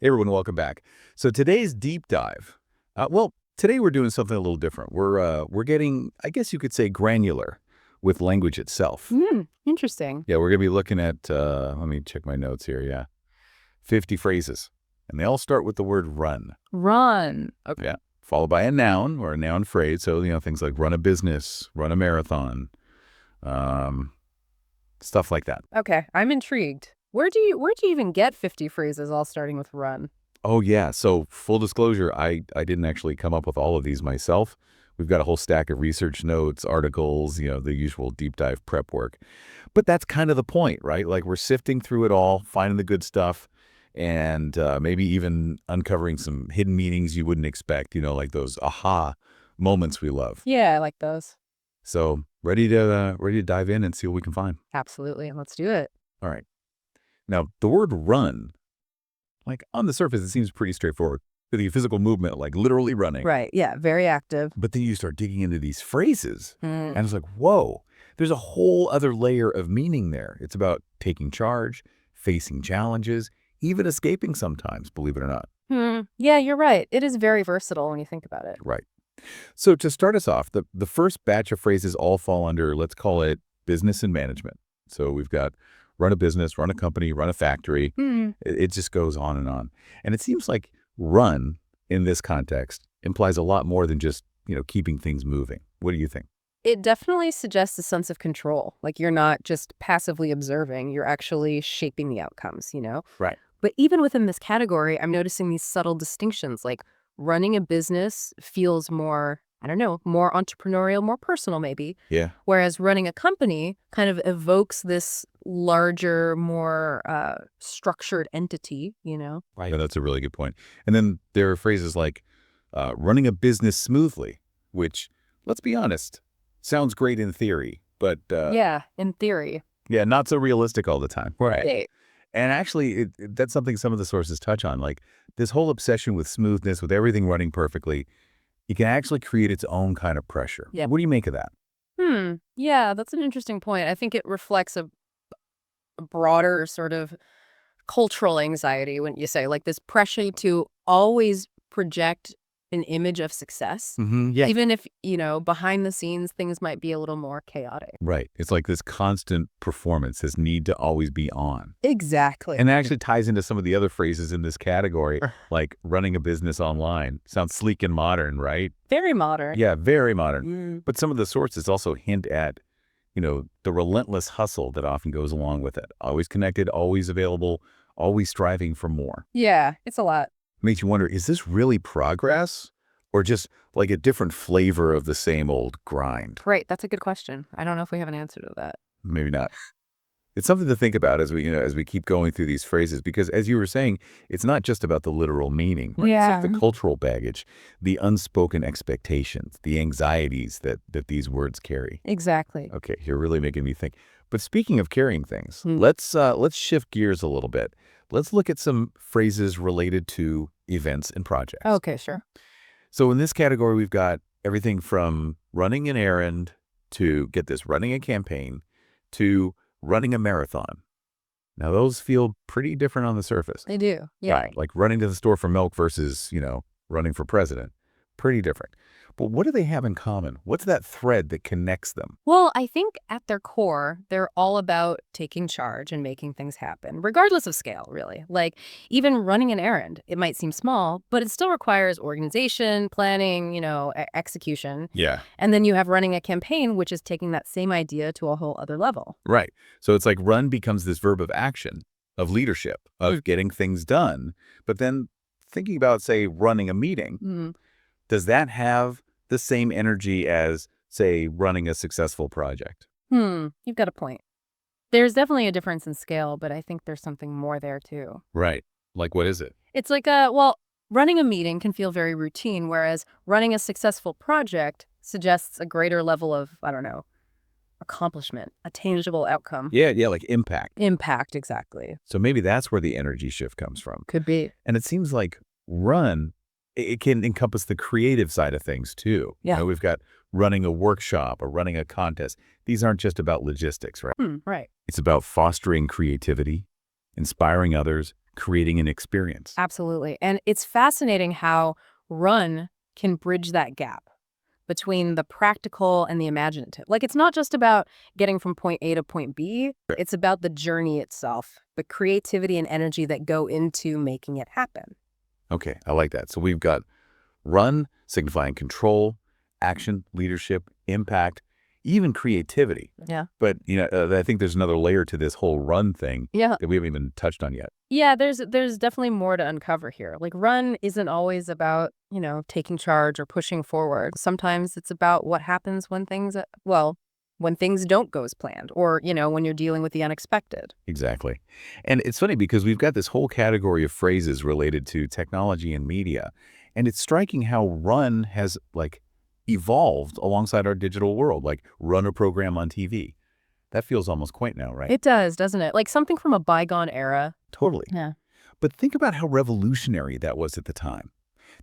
Hey everyone, welcome back. So today's deep dive. Today we're doing something a little different. We're getting, I guess you could say, granular with language itself. Interesting. Yeah, we're gonna be looking at. Let me check my notes here. Yeah, 50 phrases, and they all start with the word "run." Run. Okay. Yeah, followed by a noun or a noun phrase. So things like run a business, run a marathon, stuff like that. Okay. I'm intrigued. Where do you even get 50 phrases all starting with run? Oh, yeah. So full disclosure, I didn't actually come up with all of these myself. We've got a whole stack of research notes, articles, the usual deep dive prep work. But that's kind of the point, right? Like we're sifting through it all, finding the good stuff, and maybe even uncovering some hidden meanings you wouldn't expect, like those aha moments we love. Yeah, I like those. So ready to dive in and see what we can find. Absolutely. Let's do it. All right. Now, the word run, like on the surface, it seems pretty straightforward. The physical movement, like literally running. Right. Yeah. Very active. But then you start digging into these phrases, Mm. and it's like, whoa, there's a whole other layer of meaning there. It's about taking charge, facing challenges, even escaping sometimes, believe it or not. Yeah, you're right. It is very versatile when you think about it. Right. So to start us off, the first batch of phrases all fall under, let's call it business and management. So we've got run a business, run a company, run a factory. It just goes on. And it seems like run in this context implies a lot more than just, keeping things moving. What do you think? It definitely suggests a sense of control. Like you're not just passively observing, you're actually shaping the outcomes. Right. But even within this category, I'm noticing these subtle distinctions. Like running a business feels more, I don't know, more entrepreneurial, more personal maybe. Yeah. Whereas running a company kind of evokes this larger, more structured entity. Right. Yeah, that's a really good point. And then there are phrases like running a business smoothly, which, let's be honest, sounds great in theory, but Yeah, in theory. yeah, not so realistic all the time. Right. And actually, that's something some of the sources touch on. Like this whole obsession with smoothness, with everything running perfectly, it can actually create its own kind of pressure. Yeah. What do you make of that? Yeah, that's an interesting point. I think it reflects a broader sort of cultural anxiety when you say like this pressure to always project an image of success. Yeah. Even if, behind the scenes, things might be a little more chaotic. Right. It's like this constant performance, this need to always be on. Exactly. And that actually ties into some of the other phrases in this category, like running a business online. Sounds sleek and modern, right? Very modern. Yeah, very modern. But some of the sources also hint at, the relentless hustle that often goes along with it. Always connected, always available, always striving for more. Yeah, it's a lot. Makes you wonder, is this really progress or just like a different flavor of the same old grind? Right. That's a good question. I don't know if we have an answer to that. Maybe not. It's something to think about as we keep going through these phrases, because as you were saying, it's not just about the literal meaning. Right? Yeah. It's like the cultural baggage, the unspoken expectations, the anxieties that these words carry. Exactly. Okay, you're really making me think. But speaking of carrying things, Hmm. let's shift gears a little bit. Let's look at some phrases related to events and projects. Okay, sure. So in this category, we've got everything from running an errand to, get this, running a campaign to running a marathon. Now, those feel pretty different on the surface. They do. Yeah. Right. Like running to the store for milk versus, running for president. Pretty different. But what do they have in common? What's that thread that connects them? Well, I think at their core, they're all about taking charge and making things happen, regardless of scale, really. Like even running an errand, it might seem small, but it still requires organization, planning, execution. Yeah. And then you have running a campaign, which is taking that same idea to a whole other level. Right. So it's like run becomes this verb of action, of leadership, of getting things done. But then thinking about, say, running a meeting, does that have the same energy as, say, running a successful project? You've got a point. There's definitely a difference in scale, but I think there's something more there too. Right. Like, what is it? It's like running a meeting can feel very routine, whereas running a successful project suggests a greater level of, I don't know, accomplishment, a tangible outcome. Yeah, like impact. Impact, exactly. So maybe that's where the energy shift comes from. Could be. And it seems like run, it can encompass the creative side of things too. Yeah. We've got running a workshop or running a contest. These aren't just about logistics, right? Right. It's about fostering creativity, inspiring others, creating an experience. Absolutely. And it's fascinating how run can bridge that gap between the practical and the imaginative. Like, it's not just about getting from point A to point B. It's about the journey itself, the creativity and energy that go into making it happen. Okay, I like that. So we've got run signifying control, action, leadership, impact, even creativity. Yeah. But, I think there's another layer to this whole run thing Yeah. that we haven't even touched on yet. Yeah, there's definitely more to uncover here. Like, run isn't always about, taking charge or pushing forward. Sometimes it's about what happens when when things don't go as planned, or, when you're dealing with the unexpected. Exactly. And it's funny because we've got this whole category of phrases related to technology and media. And it's striking how run has, evolved alongside our digital world, like run a program on TV. That feels almost quaint now, right? It does, doesn't it? Like something from a bygone era. Totally. Yeah. But think about how revolutionary that was at the time.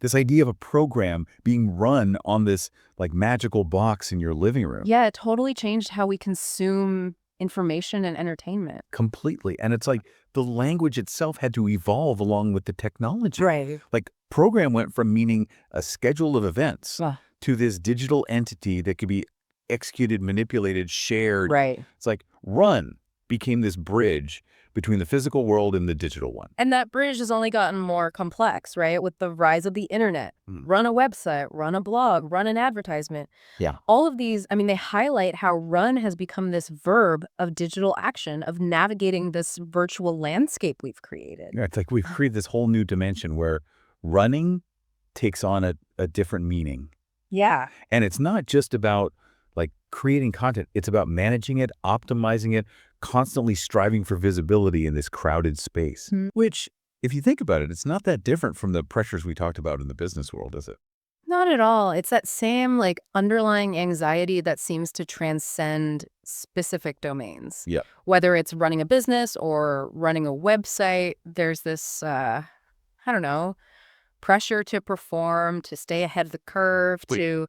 This idea of a program being run on this magical box in your living room. Yeah, it totally changed how we consume information and entertainment. Completely. And it's like the language itself had to evolve along with the technology. Right. Like program went from meaning a schedule of events to this digital entity that could be executed, manipulated, shared. Right. It's like run became this bridge between the physical world and the digital one. And that bridge has only gotten more complex, right? With the rise of the internet. Run a website, run a blog, run an advertisement. Yeah. All of these, they highlight how run has become this verb of digital action, of navigating this virtual landscape we've created. Yeah, it's like we've created this whole new dimension where running takes on a different meaning. Yeah. And it's not just about creating content. It's about managing it, optimizing it, constantly striving for visibility in this crowded space, which, if you think about it, it's not that different from the pressures we talked about in the business world, is it? Not at all. It's that same underlying anxiety that seems to transcend specific domains. Yeah. Whether it's running a business or running a website, there's this, pressure to perform, to stay ahead of the curve, to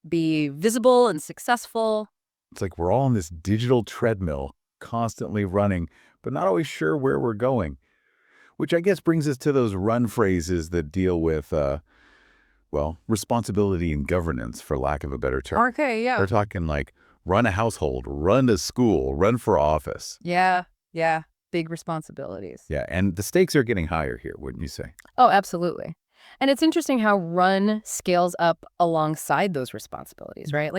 be visible and successful. It's like we're all on this digital treadmill, constantly running, but not always sure where we're going, which I guess brings us to those run phrases that deal with, responsibility and governance, for lack of a better term. Okay, yeah. They're talking run a household, run a school, run for office. Yeah. Big responsibilities. Yeah, and the stakes are getting higher here, wouldn't you say? Oh, absolutely. And it's interesting how run scales up alongside those responsibilities, right?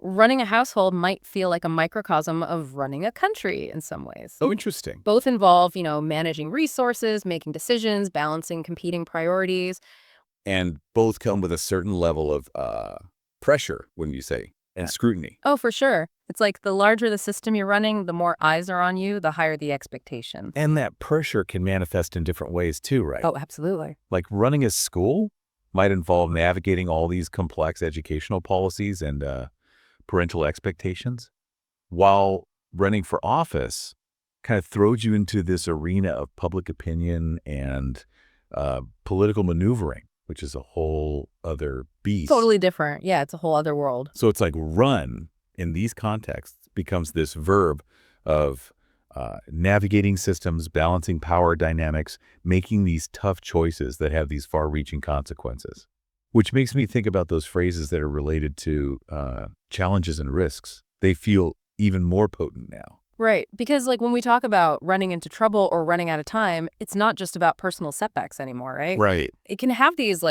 Running a household might feel like a microcosm of running a country in some ways. Oh, interesting. Both involve, managing resources, making decisions, balancing competing priorities. And both come with a certain level of pressure, wouldn't you say, and scrutiny. Oh, for sure. It's like the larger the system you're running, the more eyes are on you, the higher the expectations. And that pressure can manifest in different ways too, right? Oh, absolutely. Like running a school might involve navigating all these complex educational policies and parental expectations, while running for office kind of throws you into this arena of public opinion and political maneuvering, which is a whole other beast. Totally different. Yeah, it's a whole other world. So it's like run in these contexts becomes this verb of navigating systems, balancing power dynamics, making these tough choices that have these far-reaching consequences. Which makes me think about those phrases that are related to challenges and risks. They feel even more potent now. Right. Because when we talk about running into trouble or running out of time, it's not just about personal setbacks anymore, right? Right. It can have these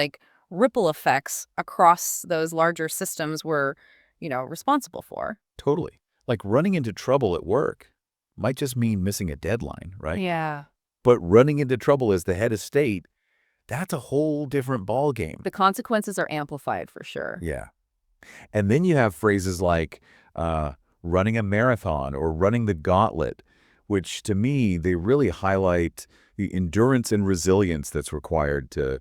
ripple effects across those larger systems we're, responsible for. Totally. Like running into trouble at work might just mean missing a deadline, right? Yeah. But running into trouble as the head of state, that's a whole different ballgame. The consequences are amplified for sure. Yeah. And then you have phrases like running a marathon or running the gauntlet, which to me, they really highlight the endurance and resilience that's required to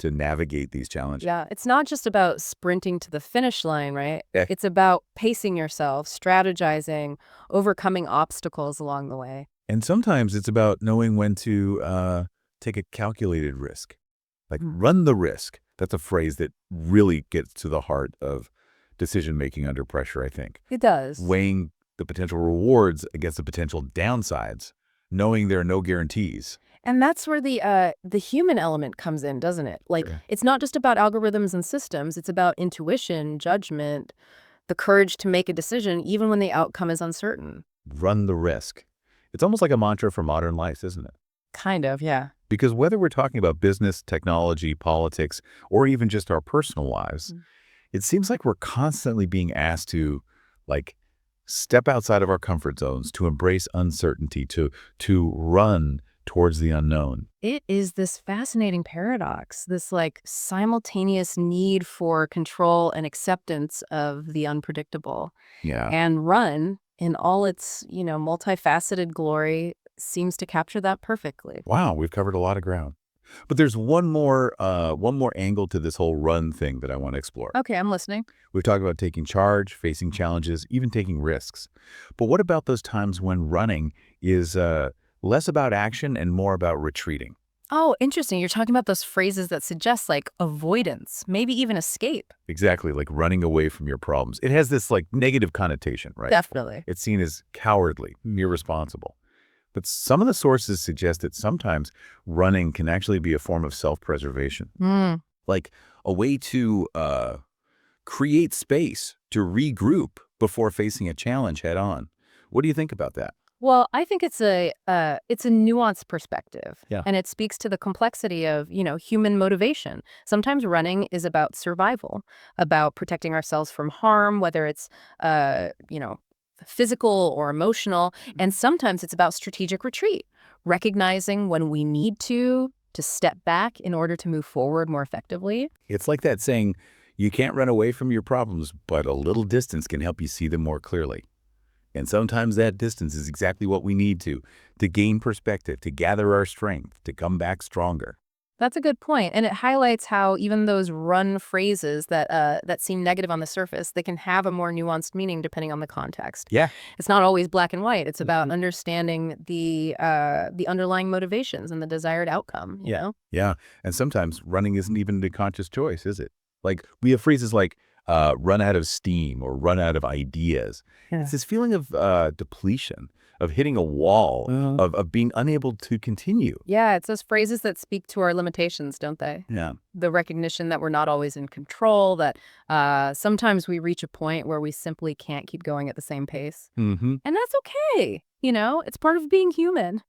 navigate these challenges. Yeah, it's not just about sprinting to the finish line, right? Yeah. It's about pacing yourself, strategizing, overcoming obstacles along the way. And sometimes it's about knowing when to take a calculated risk. Like run the risk. That's a phrase that really gets to the heart of decision-making under pressure, I think. It does. Weighing the potential rewards against the potential downsides, knowing there are no guarantees. And that's where the human element comes in, doesn't it? Like, Sure. it's not just about algorithms and systems. It's about intuition, judgment, the courage to make a decision, even when the outcome is uncertain. Run the risk. It's almost like a mantra for modern life, isn't it? Kind of, yeah. Because whether we're talking about business, technology, politics, or even just our personal lives, it seems like we're constantly being asked to, like, step outside of our comfort zones, to embrace uncertainty, to run towards the unknown. It is this fascinating paradox, this like simultaneous need for control and acceptance of the unpredictable. Yeah. And Run, in all its, multifaceted glory, seems to capture that perfectly. Wow, we've covered a lot of ground. But there's one more angle to this whole run thing that I want to explore. Okay, I'm listening. We've talked about taking charge, facing challenges, even taking risks. But what about those times when running is less about action and more about retreating? Oh, interesting. You're talking about those phrases that suggest like avoidance, maybe even escape. Exactly, like running away from your problems. It has this like negative connotation, right? Definitely. It's seen as cowardly, irresponsible. But some of the sources suggest that sometimes running can actually be a form of self-preservation, Mm. like a way to create space to regroup before facing a challenge head on. What do you think about that? Well, I think it's a nuanced perspective, Yeah. and it speaks to the complexity of human motivation. Sometimes running is about survival, about protecting ourselves from harm, whether it's physical or emotional, and sometimes it's about strategic retreat, recognizing when we need to step back in order to move forward more effectively. It's like that saying, you can't run away from your problems, but a little distance can help you see them more clearly. And sometimes that distance is exactly what we need to gain perspective, to gather our strength, to come back stronger. That's a good point, and it highlights how even those run phrases that seem negative on the surface, they can have a more nuanced meaning depending on the context. Yeah. It's not always black and white. It's about understanding the underlying motivations and the desired outcome. You know? Yeah. And sometimes running isn't even a conscious choice, is it? Like we have phrases like run out of steam or run out of ideas. Yeah. It's this feeling of depletion, of hitting a wall, of being unable to continue. Yeah, it's those phrases that speak to our limitations, don't they? Yeah. The recognition that we're not always in control, that sometimes we reach a point where we simply can't keep going at the same pace. Mm-hmm. And that's okay. It's part of being human.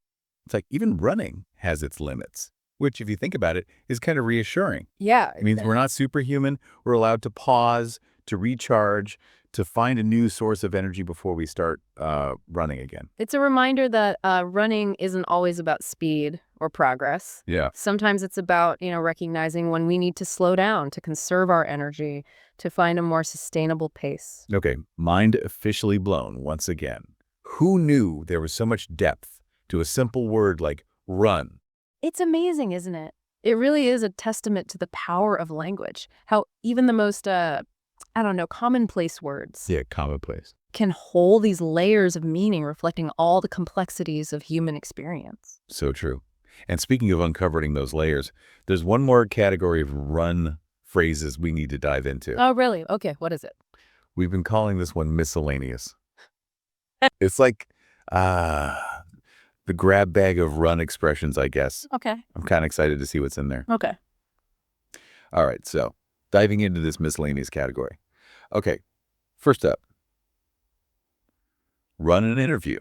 It's like even running has its limits, which if you think about it, is kind of reassuring. Yeah. It means we're not superhuman. We're allowed to pause, to recharge, to find a new source of energy before we start running again. It's a reminder that running isn't always about speed or progress. Yeah. Sometimes it's about, recognizing when we need to slow down, to conserve our energy, to find a more sustainable pace. Okay, mind officially blown once again. Who knew there was so much depth to a simple word like run? It's amazing, isn't it? It really is a testament to the power of language. How even the most, commonplace words Yeah, commonplace. can hold these layers of meaning reflecting all the complexities of human experience. So true. And speaking of uncovering those layers, there's one more category of run phrases we need to dive into. Oh, really? Okay, what is it? We've been calling this one miscellaneous. It's like the grab bag of run expressions, I guess. Okay. I'm kind of excited to see what's in there. Okay. All right, so diving into this miscellaneous category. Okay, first up, run an interview.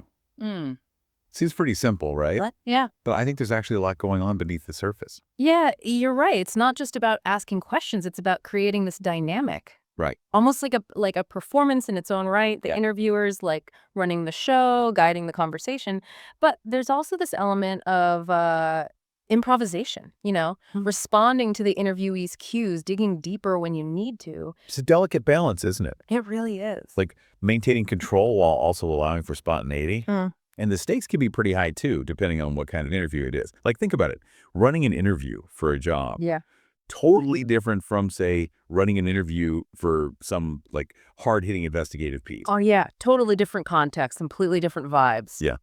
Seems pretty simple, right? What? Yeah. But I think there's actually a lot going on beneath the surface. Yeah, you're right. It's not just about asking questions. It's about creating this dynamic. Right. Almost like a performance in its own right. The Yeah. interviewers like running the show, guiding the conversation. But there's also this element of improvisation, responding to the interviewee's cues, digging deeper when you need to. It's a delicate balance, isn't it? It really is. Like maintaining control while also allowing for spontaneity. And the stakes can be pretty high, too, depending on what kind of interview it is. Like, think about it. Running an interview for a job. Yeah. Totally different from, say, running an interview for some, like, hard-hitting investigative piece. Oh, yeah. Totally different context, completely different vibes. Yeah.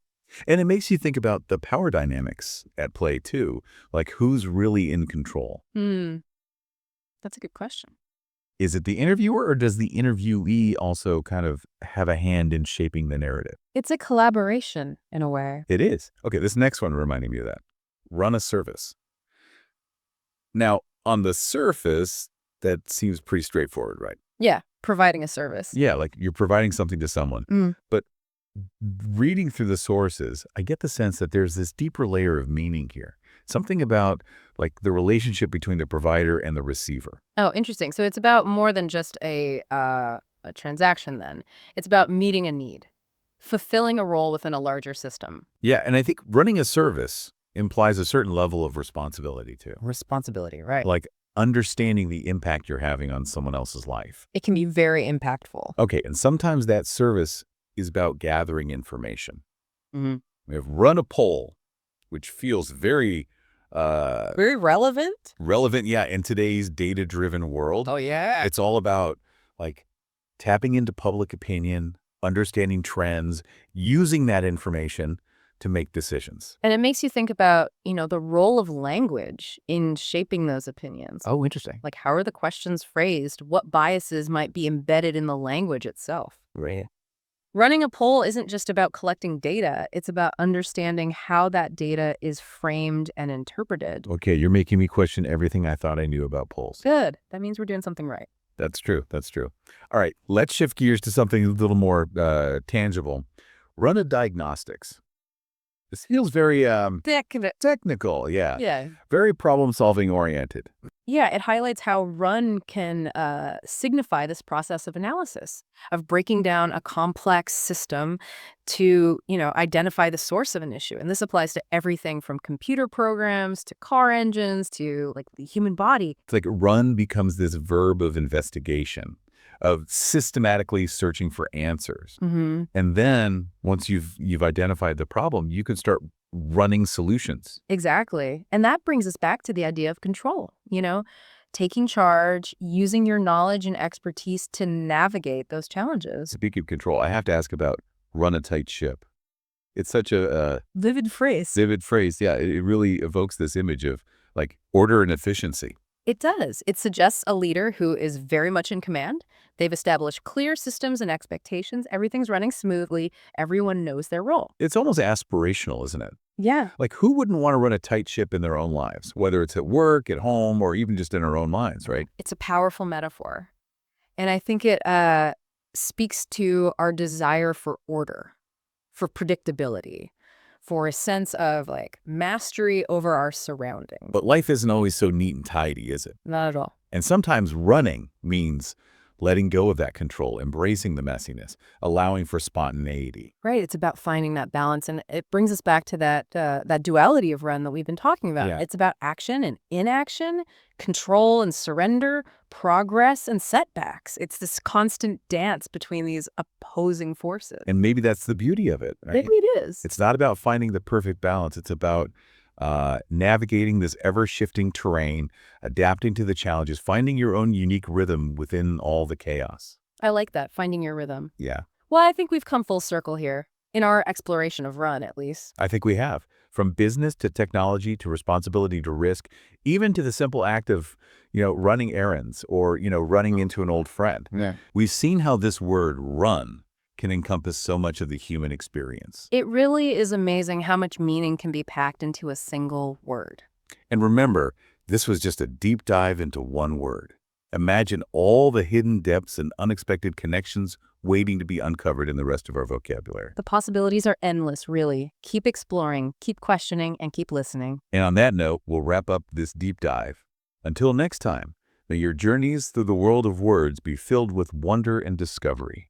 And it makes you think about the power dynamics at play, too. Like, who's really in control? That's a good question. Is it the interviewer, or does the interviewee also kind of have a hand in shaping the narrative? It's a collaboration in a way. It is. Okay, this next one reminded me of that. run a service. Now, on the surface, that seems pretty straightforward, right? Yeah, providing a service. Yeah, like you're providing something to someone. Mm. But reading through the sources, I get the sense that there's this deeper layer of meaning here. Something about like the relationship between the provider and the receiver. Oh, interesting. So it's about more than just a transaction then. It's about meeting a need, fulfilling a role within a larger system. Yeah, and I think running a service implies a certain level of responsibility too. Responsibility, right? Like understanding the impact you're having on someone else's life. It can be very impactful. Okay, and sometimes that service is about gathering information. Mm-hmm. We have run a poll, which feels very Very relevant? relevant, yeah, in today's data-driven world. Oh, yeah. It's all about like tapping into public opinion, understanding trends, using that information to make decisions. And it makes you think about, the role of language in shaping those opinions. Oh, interesting. Like, how are the questions phrased? What biases might be embedded in the language itself? Right. Running a poll isn't just about collecting data. It's about understanding how that data is framed and interpreted. Okay, you're making me question everything I thought I knew about polls. Good. That means we're doing something right. That's true. That's true. All right, let's shift gears to something a little more tangible. Run a diagnostics. This feels very technical, yeah. Yeah. Very problem-solving oriented. Yeah, it highlights how run can signify this process of analysis, of breaking down a complex system to, identify the source of an issue. And this applies to everything from computer programs to car engines to like the human body. It's like run becomes this verb of investigation, of systematically searching for answers. Mm-hmm. And then once you've identified the problem, you can start running solutions. Exactly. And that brings us back to the idea of control, taking charge, using your knowledge and expertise to navigate those challenges. Speaking of control, I have to ask about run a tight ship. It's such a Vivid phrase. vivid phrase. Yeah, it really evokes this image of like order and efficiency. It does. It suggests a leader who is very much in command. They've established clear systems and expectations. Everything's running smoothly. Everyone knows their role. It's almost aspirational, isn't it? Yeah. Like who wouldn't want to run a tight ship in their own lives, whether it's at work, at home, or even just in our own minds, right? It's a powerful metaphor. And I think it speaks to our desire for order, for predictability, for a sense of like mastery over our surroundings. But life isn't always so neat and tidy, is it? Not at all. And sometimes running means letting go of that control, embracing the messiness, allowing for spontaneity. Right. It's about finding that balance. And it brings us back to that duality of run that we've been talking about. Yeah. It's about action and inaction, control and surrender, progress and setbacks. It's this constant dance between these opposing forces. And maybe that's the beauty of it, right? Maybe it is. It's not about finding the perfect balance. It's about navigating this ever-shifting terrain, adapting to the challenges, finding your own unique rhythm within all the chaos. I like that, finding your rhythm. Yeah, Well, I think we've come full circle here, in our exploration of run, at least. I think we have. From business to technology to responsibility to risk, even to the simple act of, running errands or, running into an old friend. Yeah. We've seen how this word run can encompass so much of the human experience. It really is amazing how much meaning can be packed into a single word. And remember, this was just a deep dive into one word. Imagine all the hidden depths and unexpected connections waiting to be uncovered in the rest of our vocabulary. The possibilities are endless, really. Keep exploring, keep questioning, and keep listening. And on that note, we'll wrap up this deep dive. Until next time, may your journeys through the world of words be filled with wonder and discovery.